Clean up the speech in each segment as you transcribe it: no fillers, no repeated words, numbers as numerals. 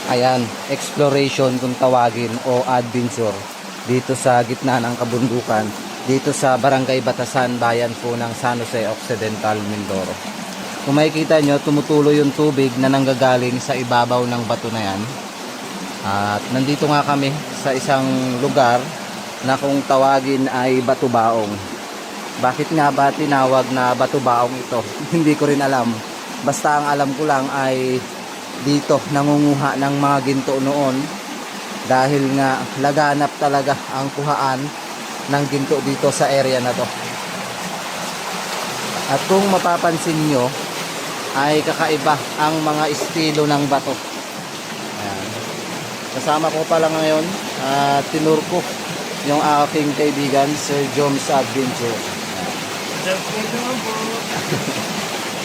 Ayan, exploration kung tawagin o adventure dito sa gitna ng kabundukan, dito sa Barangay Batasan, bayan po ng San Jose Occidental, Mindoro. Kung makikita nyo, tumutulo yung tubig na nanggagaling sa ibabaw ng bato na yan. At nandito nga kami sa isang lugar na kung tawagin ay Batubaong. Bakit nga ba tinawag na Batubaong ito? Hindi ko rin alam. Basta ang alam ko lang ay dito nangunguha ng mga ginto noon, dahil nga laganap talaga ang kuhaan ng ginto dito sa area na to. At kung mapapansin nyo ay kakaiba ang mga estilo ng bato. Ayan. Kasama ko pala ngayon at tinur ko yung aking kaibigan Sir Joms Adventure.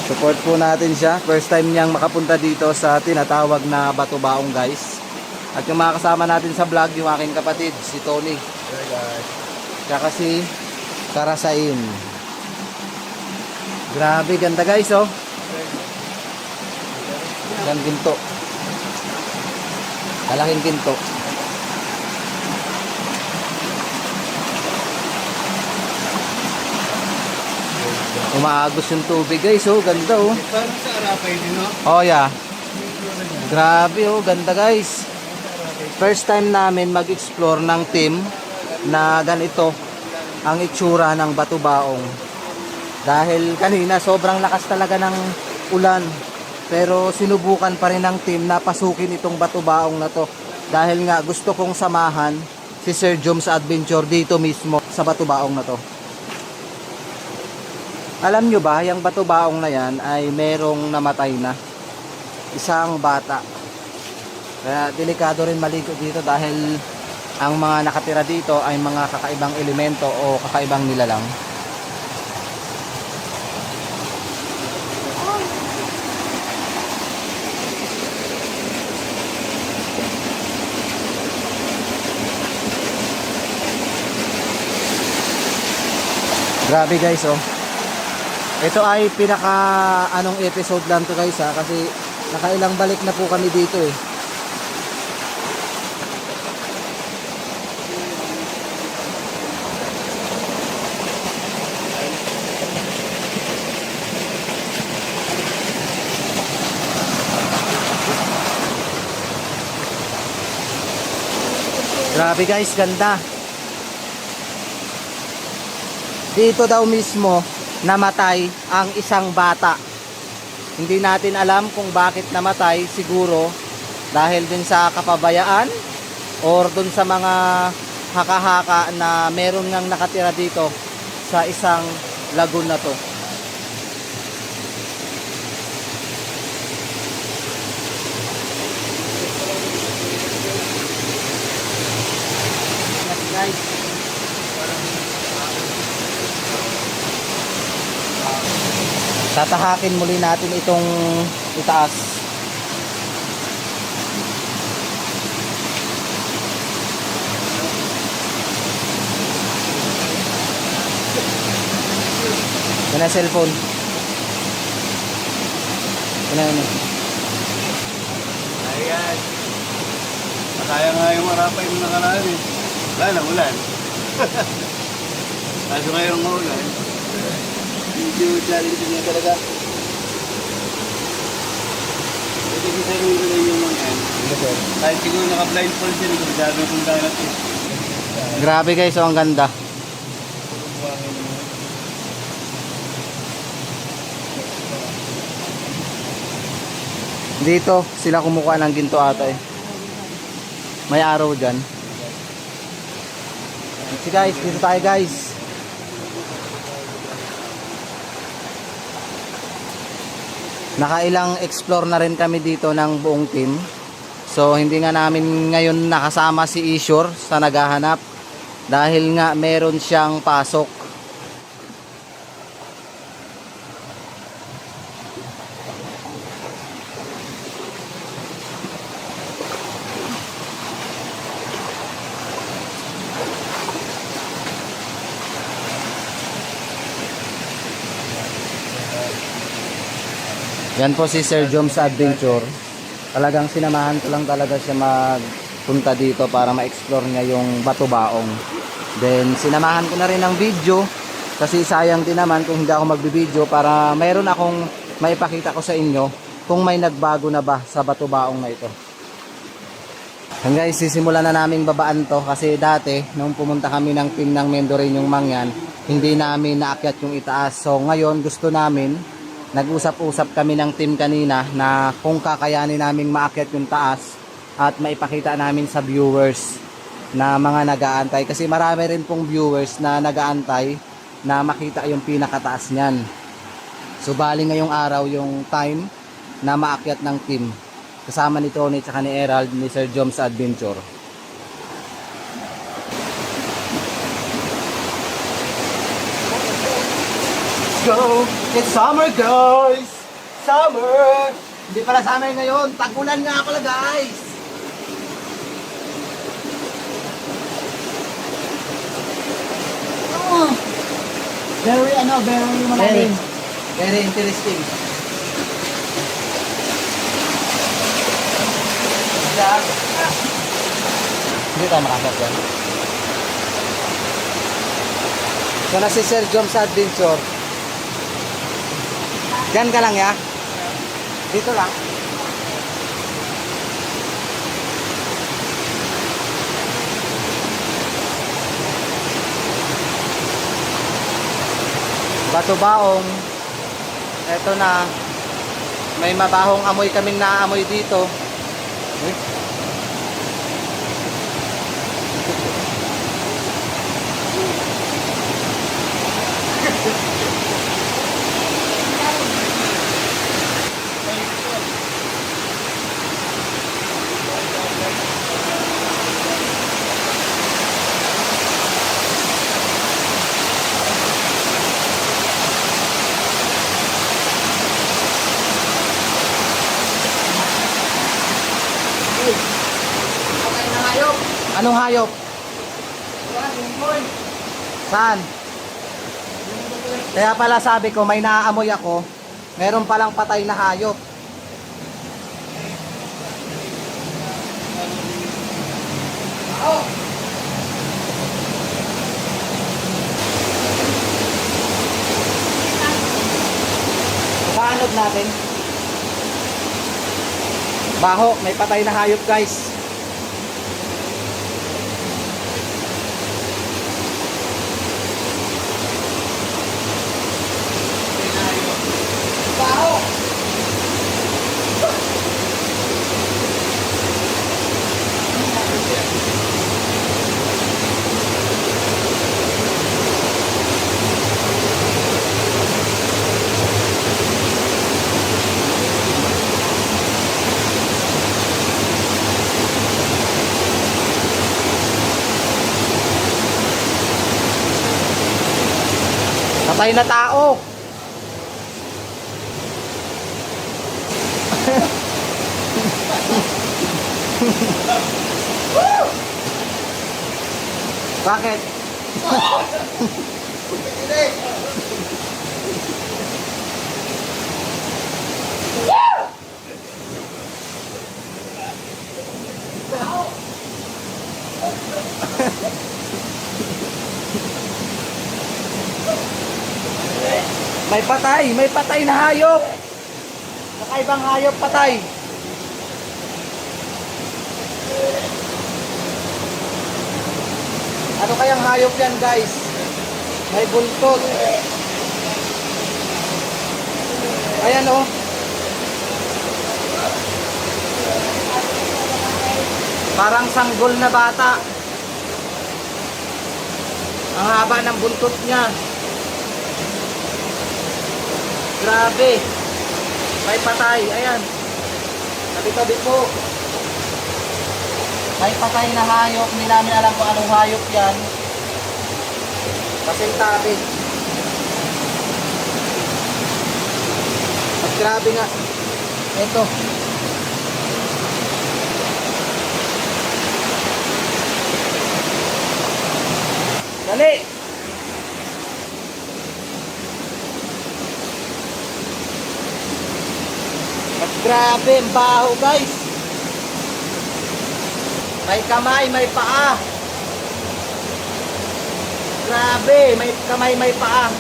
Support po natin siya. First time niyang makapunta dito sa tinatawag na Batubaong, guys. At yung mga kasama natin sa vlog, yung aking kapatid, si Tony. Hey guys. Tsaka si Karasain. Grabe, ganda guys, oh. Yan ginto. Kalaking ginto. Umaagos yung tubig guys, oh, ganda oh. Parang sa Arapay din, no? Oh yeah. Grabe oh, ganda guys. First time namin mag-explore ng team na ganito ang itsura ng Batubaong. Dahil kanina sobrang lakas talaga ng ulan, pero sinubukan pa rin ng team na pasukin itong Batubaong na to. Dahil nga gusto kong samahan si Sir Joms Adventure dito mismo sa Batubaong na to. Alam nyo ba, yung Batubaong na yan ay merong namatay na isang bata. Kaya delikado rin maligo dito dahil ang mga nakatira dito ay mga kakaibang elemento o kakaibang nilalang. Grabe guys, oh. Ito ay pinaka anong episode lang to guys, ha, kasi nakailang balik na po kami dito eh. Grabe guys, ganda. Dito daw mismo namatay ang isang bata. Hindi natin alam kung bakit namatay, siguro dahil din sa kapabayaan or dun sa mga haka-haka na meron ngang nakatira dito sa isang lagoon na to. Guys, tatahakin muli natin itong itaas. Yan na cellphone. Yan. Ayan. Nakaya nga yung Arapay nung nakaraan eh. Wala na, ulan. Kaso ngayong ulan, medyo challenging niya talaga. Pwede kita rin ko lang yung mga yan. Kahit siguro naka-blindfold siya, hindi ko sabi kung dalat eh. Grabe guys, oh, ang ganda. Dito sila kumukuha ng ginto ata eh. May araw dyan. So guys, dito tayo guys. Nakailang explore na rin kami dito ng buong team. So hindi nga namin ngayon nakasama si Ishore sa naghahanap dahil nga meron siyang pasok. Yan po si Sir Joms Adventure. Talagang sinamahan ko lang talaga siya magpunta dito para ma-explore niya yung Bato Baong. Then sinamahan ko na rin ng video kasi sayang din naman kung hindi ako magbibideo para mayroon akong maipakita ko sa inyo kung may nagbago na ba sa Bato Baong na ito. And guys, sisimulan na naming babaan to kasi dati nung pumunta kami ng team ng Mendoreñong Mangyan, hindi namin naakyat yung itaas. So ngayon gusto namin, nag-usap-usap kami ng team kanina na kung kakayanin naming maakyat yung taas at maipakita namin sa viewers na mga nag-aantay. Kasi marami rin pong viewers na nag-aantay na makita yung pinakataas niyan. So bali ngayong araw yung time na maakyat ng team. Kasama ni Tony at ni Erald ni Sir Joms Adventure. Go! It's summer, guys! Summer! Hindi pala summer ngayon. Tag-ulan nga pala, guys! Oh, very malalim. Very interesting. Hindi tayo makasap yan. So na si Sir Joms Adventure. Diyan ka lang ya? Dito lang. Bato Baong. Eto na. May mabahong amoy kaming naamoy dito. Anong hayop? Saan? Kaya pala sabi ko may naaamoy ako. Meron palang patay na hayop. Paanod natin? Baho, may patay na hayop, guys. Patay na tao. Bakit? May patay na hayop. Kakaibang hayop patay. Ano kayang hayop yan, guys? May buntot. Ayan oh. Parang sanggol na bata. Ang haba ng buntot niya. Grabe. May patay. Ayan. Tabi-tabi po. May patay na hayop. Hindi namin alam kung anong hayop yan. Pasintabi. At grabe nga. Ito. Dali! At grabe, ang baho guys. May kamay, may paa. Grabe, may kamay, may paa.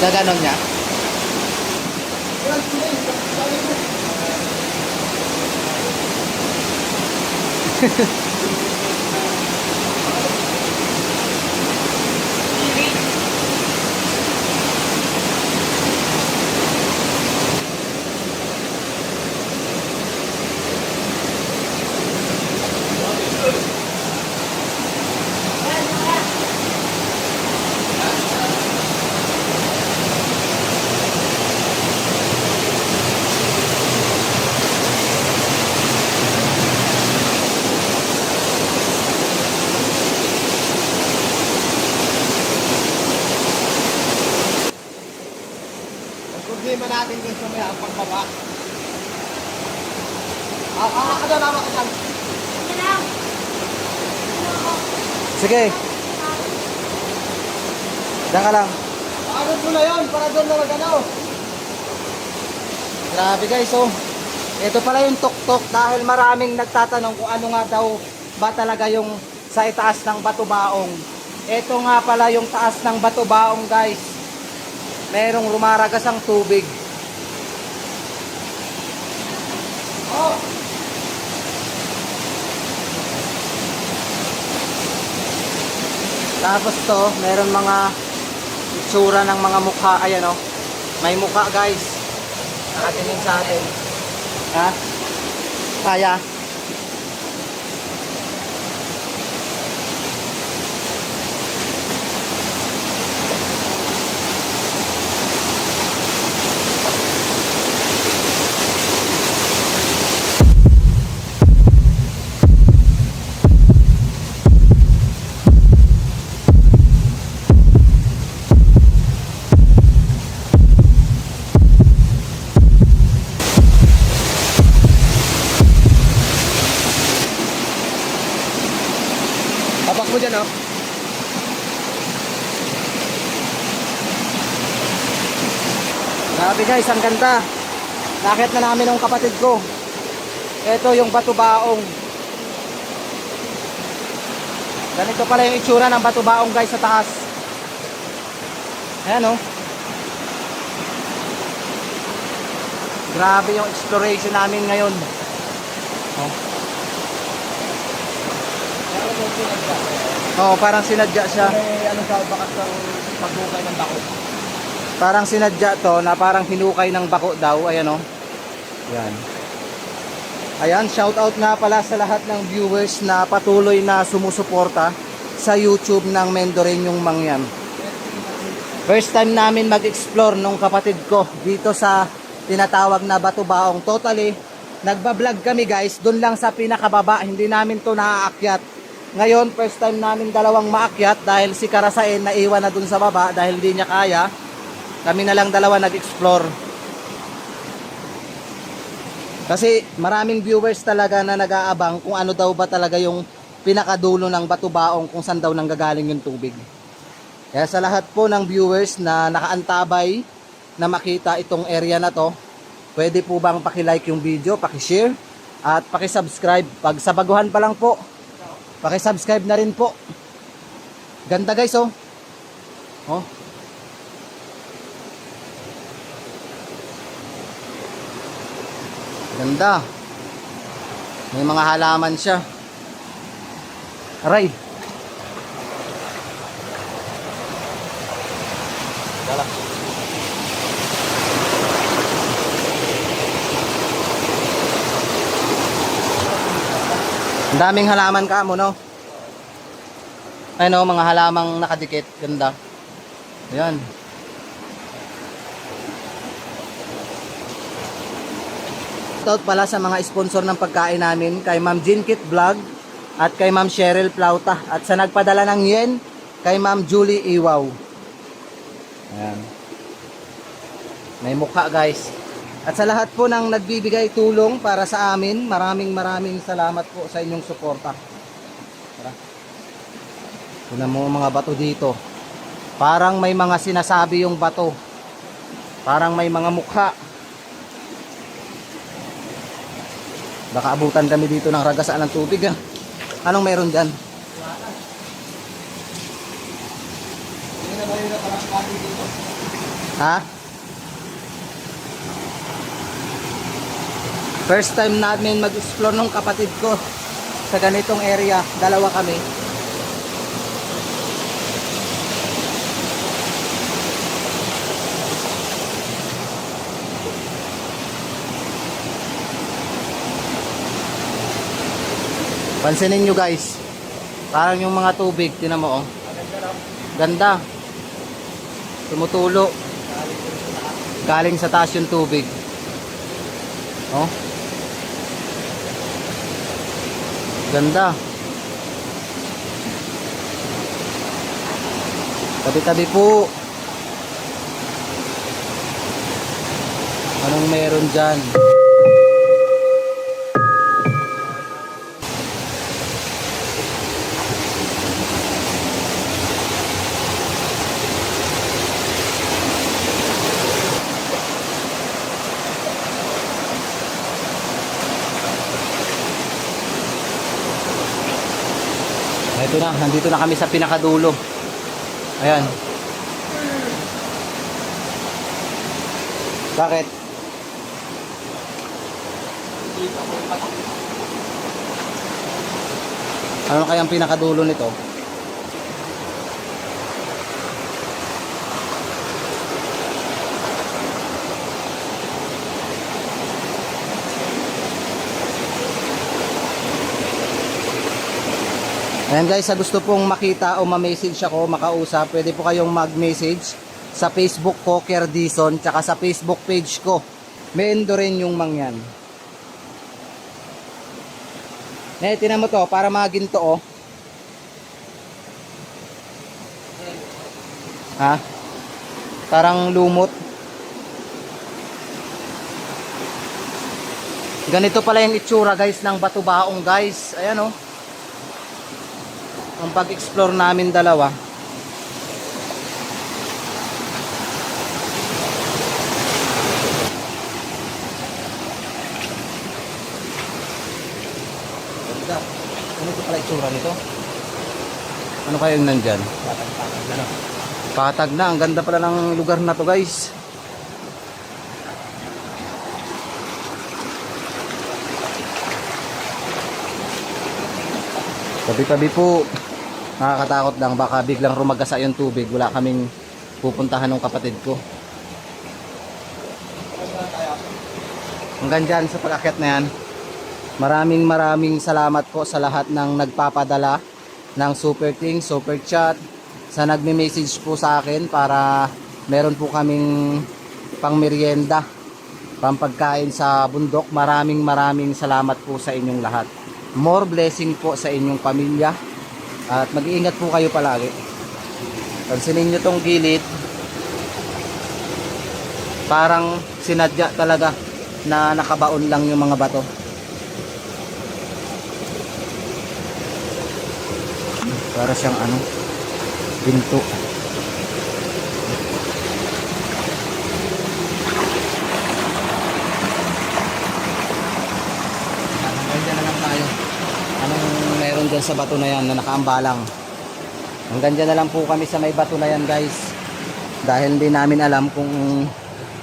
Gaganon niya. Problema natin dun sa may pagbaba. Awa ka doon, awa ka doon. Sige. Diyan ka lang. Ano mo na yun? Para doon na magano. Grabe guys, oh. Ito pala yung tuktok dahil maraming nagtatanong kung ano nga daw ba talaga yung sa itaas ng Batubaong. Ito nga pala yung taas ng Batubaong guys. Merong rumaragas ang tubig. Oh. Tapos to, meron mga itsura ng mga mukha. Ayan oh. May mukha guys. Nakatingin sa atin. Ha? Kaya? Habak mo dyan, oh. Grabe guys, ang ganda. Nakit na namin ng kapatid ko. Ito yung Batubaong. Ganito pala yung itsura ng Batubaong guys sa taas. Ayan oh. Grabe yung exploration namin ngayon. Oh. Oh, parang sinadya siya. May ano sa bakas ng pagbukay ng bako. Parang sinadya to na parang hinukay ng bako daw. Ayan o. Yan. Ayan, shout out nga pala sa lahat ng viewers na patuloy na sumusuporta sa YouTube ng Mendoreñong Mangyan. First time namin mag-explore nung kapatid ko dito sa tinatawag na Batubaong. Totally, nagbablog kami guys, doon lang sa pinakababa. Hindi namin to naaakyat. Ngayon, first time namin dalawang maakyat dahil si Karasain naiwan na dun sa baba dahil hindi niya kaya. Kami na lang dalawa nag-explore. Kasi maraming viewers talaga na nag-aabang kung ano daw ba talaga yung pinakadulo ng Batubaong, kung saan daw nanggagaling yung tubig. Kaya sa lahat po ng viewers na nakaantabay na makita itong area na to, pwede po bang paki-like yung video, paki-share at paki-subscribe. Pag sa baguhan pa lang po, paki-subscribe na rin po. Ganda guys oh. Oh. Ganda. May mga halaman siya. Aray. Dala. Ang daming halaman ka mo, no? Ano, mga halamang nakadikit. Ganda. Ayan. Shoutout pala sa mga sponsor ng pagkain namin, kay Ma'am Jinkit Vlog at kay Ma'am Cheryl Plauta. At sa nagpadala ng yen, kay Ma'am Julie Iwaw. Ayan. May mukha guys. At sa lahat po ng nagbibigay tulong para sa amin, maraming salamat po sa inyong suporta. Tara. Tingnan mo mga bato dito. Parang may mga sinasabi yung bato. Parang may mga mukha. Baka abutan kami dito ng ragasaan ng tubig ah. Anong meron dyan? Ha? First time namin mag-explore ng kapatid ko sa ganitong area. Dalawa kami. Pansinin nyo guys. Parang yung mga tubig. Tinan mo oh. Ganda. Tumutulo. Galing sa taas yung tubig. Oh. Ganda. Tabi-tabi po. Anong meron dyan? Ito na, nandito na kami sa pinakadulo. Ayan. Bakit? Ano kayang pinakadulo nito? Ayan guys, sa gusto pong makita o ma-message ako, makausap, pwede po kayong mag-message sa Facebook ko, Kerdison, tsaka sa Facebook page ko, Meendo rin yung mangyan. Tinan mo to, para maginto oh. Ha? Parang lumot. Ganito pala yung itsura guys ng Batu-Baong guys. Ayan oh. Ang pag-explore namin dalawa. Ganda. Ano ito pala itsura nito? Ano kaya yung nandyan? Patag na. Ang ganda pala ng lugar na to guys. Tabi-tabi po. Nakakatakot lang, baka biglang rumagasa yung tubig. Wala kaming pupuntahan ng kapatid ko. Hanggang dyan sa pag-akyat na yan. Maraming salamat po sa lahat ng nagpapadala ng super things, super chat, sa nagme-message po sa akin para meron po kaming pang merienda, pampagkain sa bundok. Maraming salamat po sa inyong lahat. More blessing po sa inyong pamilya. At mag-iingat po kayo palagi. Pansinin nyo tong gilid. Parang sinadya talaga na nakabaon lang yung mga bato. Para siyang ano, pinto. Hanggang na lang tayo. Anong meron dyan sa bato na yan na nakaambalang? Hanggang dyan na lang po kami sa may bato na yan guys. Dahil hindi namin alam kung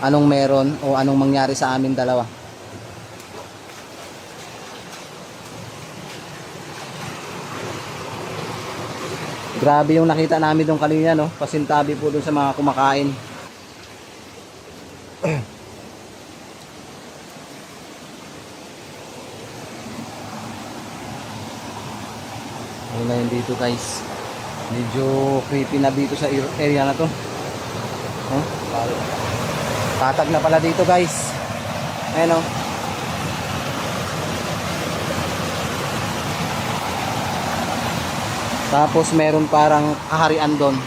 anong meron o anong mangyari sa amin dalawa. Grabe yung nakita namin doon kanina, no? Pasintabi po doon sa mga kumakain. Ayun na yun dito guys. Medyo creepy na dito sa area na to. Huh? Patag na pala dito guys. Ayan o. Tapos meron parang kaharian doon.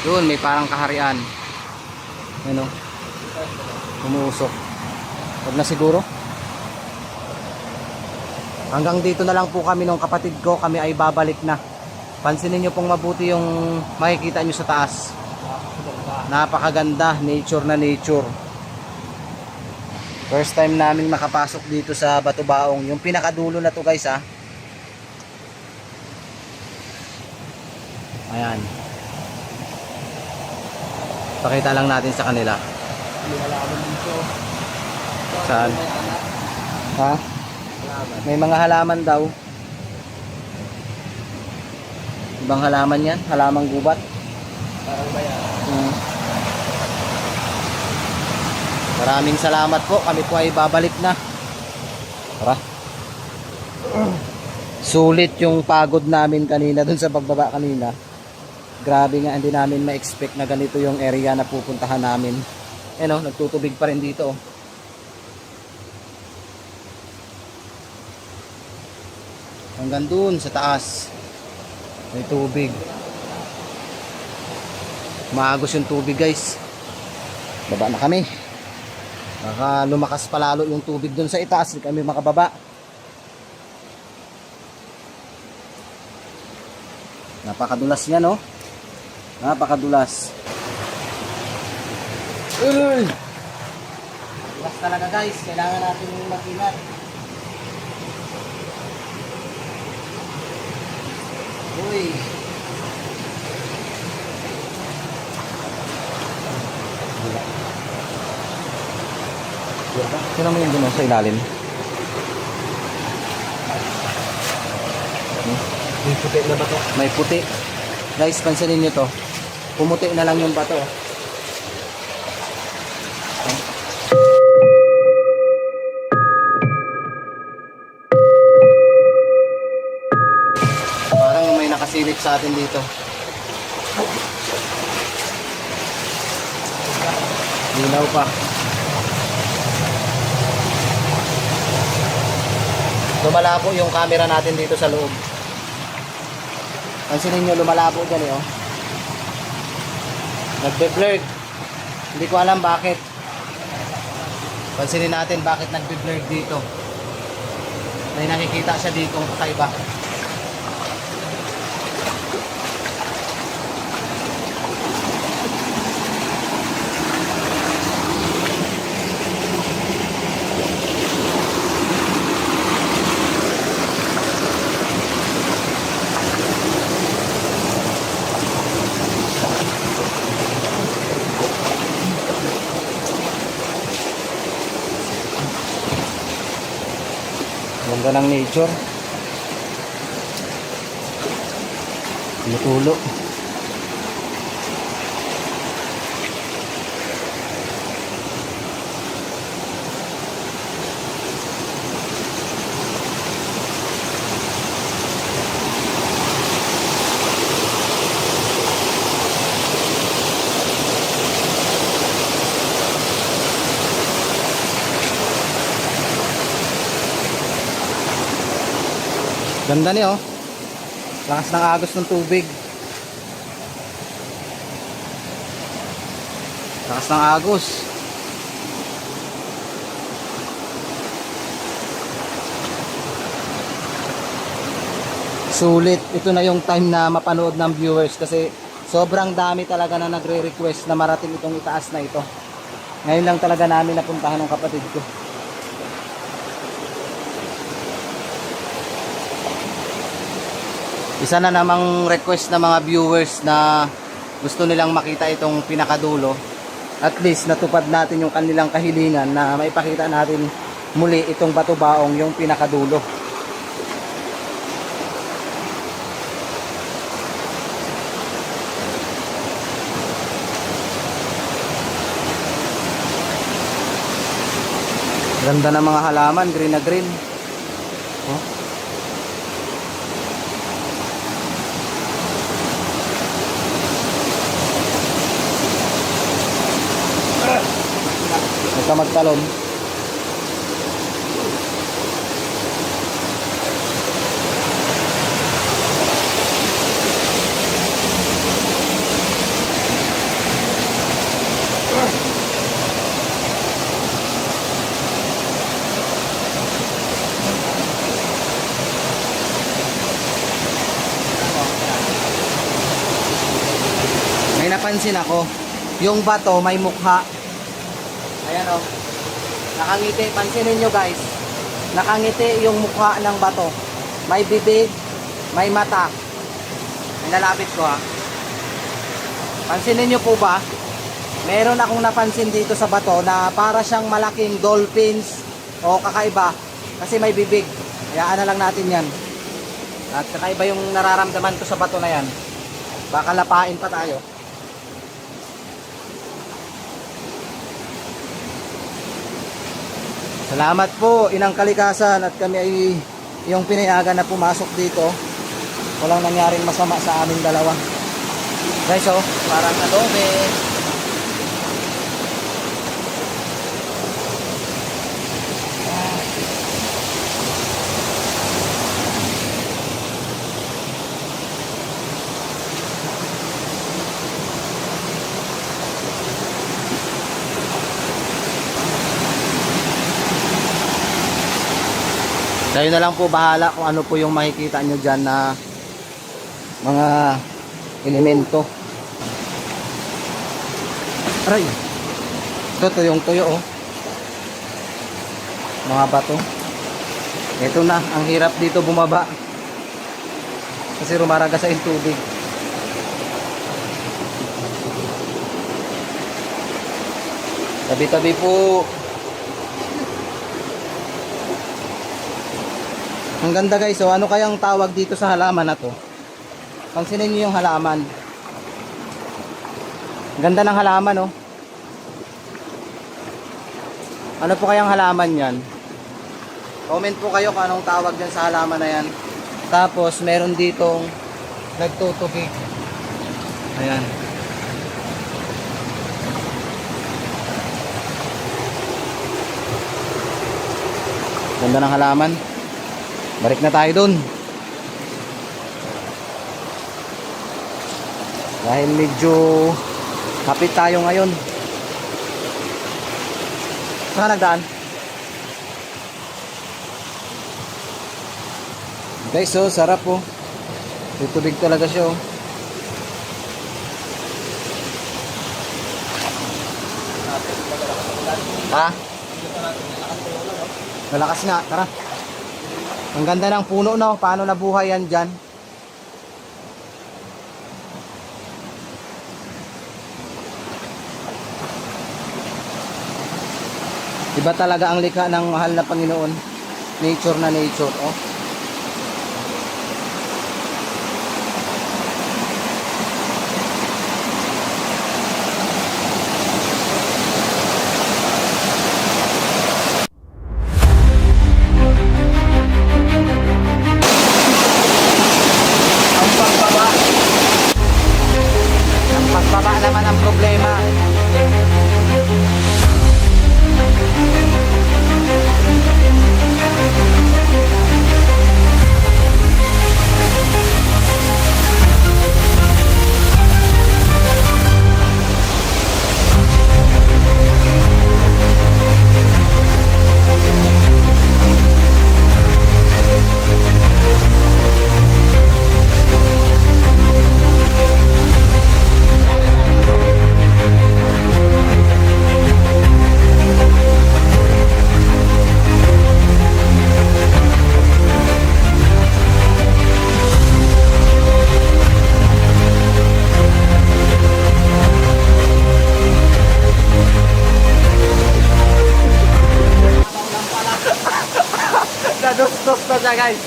Doon may parang kaharian. Ayan o. Umuusok. Huwag na siguro. Hanggang dito na lang po kami nung kapatid ko. Kami ay babalik na. Pansinin nyo pong mabuti yung makikita nyo sa taas. Napakaganda. Nature na nature. First time namin makapasok dito sa Batubaong. Yung pinakadulo na to guys ha. Ayan. Pakita lang natin sa kanila. Saan? Ha? May mga halaman daw. Ibang halaman yan? Halamang gubat? Parang bayan. Maraming salamat po. Kami po ay babalik na. Tara. Sulit yung pagod namin kanina dun sa pagbaba kanina. Grabe nga, hindi namin ma-expect na ganito yung area na pupuntahan namin. Ano, nagtutubig pa rin dito. Hanggang dun sa taas. May tubig. Maagos yung tubig guys. Baba na kami. Baka lumakas pa lalo yung tubig dun sa itaas. Hindi kami makababa. Napakadulas niya no. Napakadulas. Dulas talaga guys. Kailangan natin mag-ingat. Uy. Sino mo yung gano'n sa ilalim? May puti na ba to? May puti. Guys, pansinin nyo to. Pumuti na lang yung bato. Parang may nakasilip sa atin dito. Linaw pa. Lumalabo yung camera natin dito sa loob. Pansinin nyo, lumalabo dyan eh, oh. Nagbe-blurred. Hindi ko alam bakit. Pansinin natin bakit nagbe-blurred dito. May nakikita siya dito kakaiba. Ganda ng nature. Tumutulo. Ganda niya oh. Lakas ng agos ng tubig. Lakas ng agos. Sulit. Ito na yung time na mapanood ng viewers kasi sobrang dami talaga na nagre-request na marating itong itaas na ito. Ngayon lang talaga namin napuntahan ng kapatid ko. Isa na namang request ng mga viewers na gusto nilang makita itong pinakadulo. At least natupad natin yung kanilang kahilingan na maipakita natin muli itong Batubaong yung pinakadulo. Ganda ng mga halaman, green na green. Oh. Huwag ka magtalon. napansin ako. Yung bato may mukha. Ayan o. Nakangiti. Pansinin nyo guys. Nakangiti yung mukha ng bato. May bibig, may mata. Nilalapit ko ha. Pansinin nyo po ba? Meron akong napansin dito sa bato na para siyang malaking dolphins o kakaiba kasi may bibig. Hayaan na lang natin yan. At kakaiba yung nararamdaman ko sa bato na yan. Baka lapain pa tayo. Salamat po Inang Kalikasan at kami ay yung pinayagan na pumasok dito. Walang nangyaring masama sa aming dalawa. Guys oh, parang adobe. Kayo na lang po bahala kung ano po yung makikita nyo dyan na mga elemento. Aray! Ito yung tuyo oh. Mga bato. Ito na, ang hirap dito bumaba. Kasi rumaraga sa tubig. Tabi-tabi po. Ang ganda guys, so ano kayang tawag dito sa halaman na to? Pansinin niyo yung halaman. Ang ganda ng halaman oh. Ano po kayang halaman yan? Comment po kayo kung anong tawag dyan sa halaman na yan. Tapos meron ditong nagtutugig. Ayan. Ganda ng halaman. Balik na tayo dun. Dahil medyo hapit tayo ngayon. Saan ka nagdaan? Guys, so sarap po. Tutubig talaga siya oh. Ha? Malakas nga, tara. Ang ganda ng puno no, paano nabuhay yan dyan? Iba talaga ang likha ng mahal na Panginoon. Nature na nature, oh. Pagbaba naman ang problema. Nadustos na siya guys.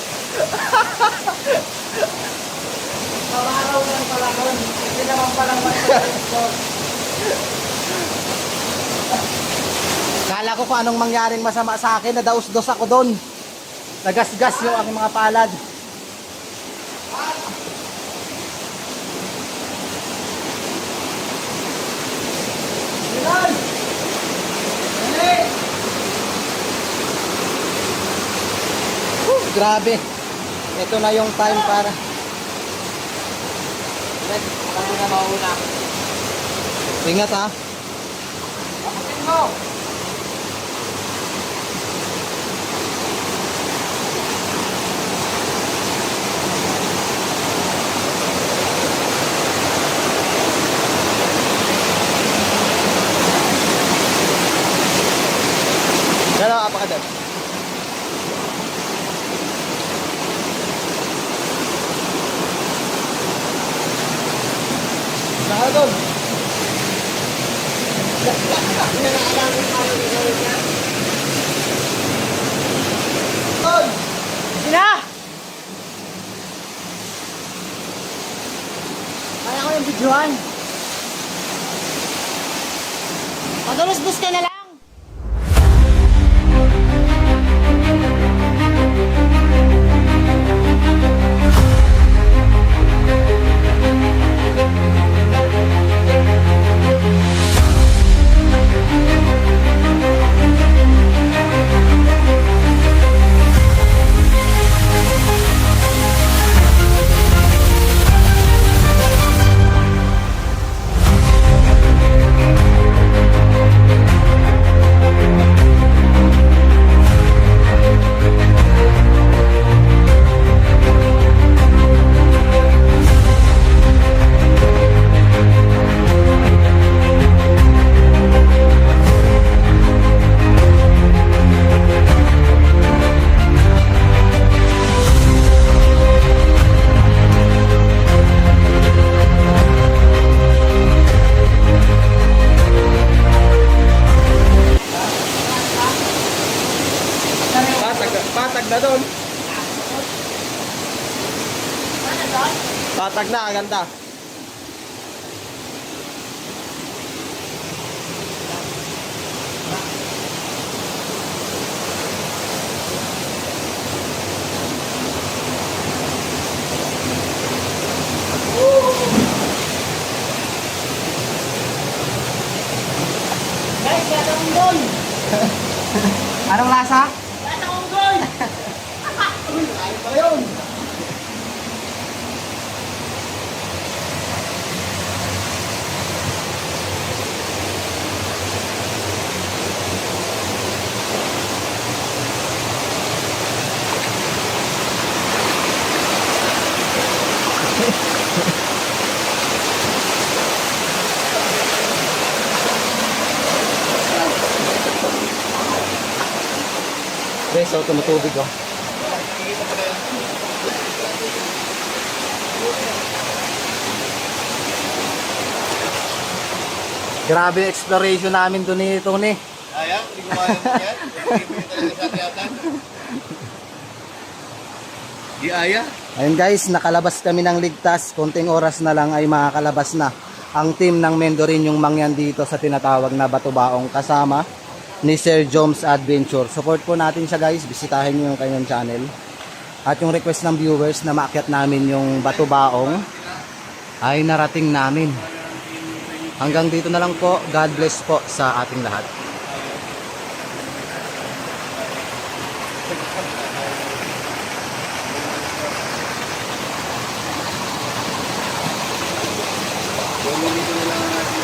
Pamaraw lang pala nun. Hindi naman palang madustos. Kala ko kung anong mangyaring masama sa akin. Nadausdos ako doon. Nagasgas yung aking mga palad. Grabe. Ito na yung time para ako na mauna. Ingat ha. Pakutin mo. Juan. Madulos-dus ka na lang. Patag na doon. Patag na, ang ganda. Guys, lasa kong doon. Anong lasa? Lasa kong doon. Ayun pa yun. So, tumutubig oh. Grabe exploration namin doon ni Tony. Ayan, hindi ko kaya mo yan. Hindi mo talaga sa tiyatan. Di aya. Ayun guys, nakalabas kami ng ligtas. Konting oras na lang ay makakalabas na ang team ng Mendorin yung mangyan dito sa tinatawag na Batubaong kasama ni Sir Joms Adventure. Support po natin siya guys. Bisitahin nyo yung kanyang channel. At yung request ng viewers na maakyat namin yung Batubaong ay narating namin. Hanggang dito na lang po. God bless po sa ating lahat. Dito na lang natin.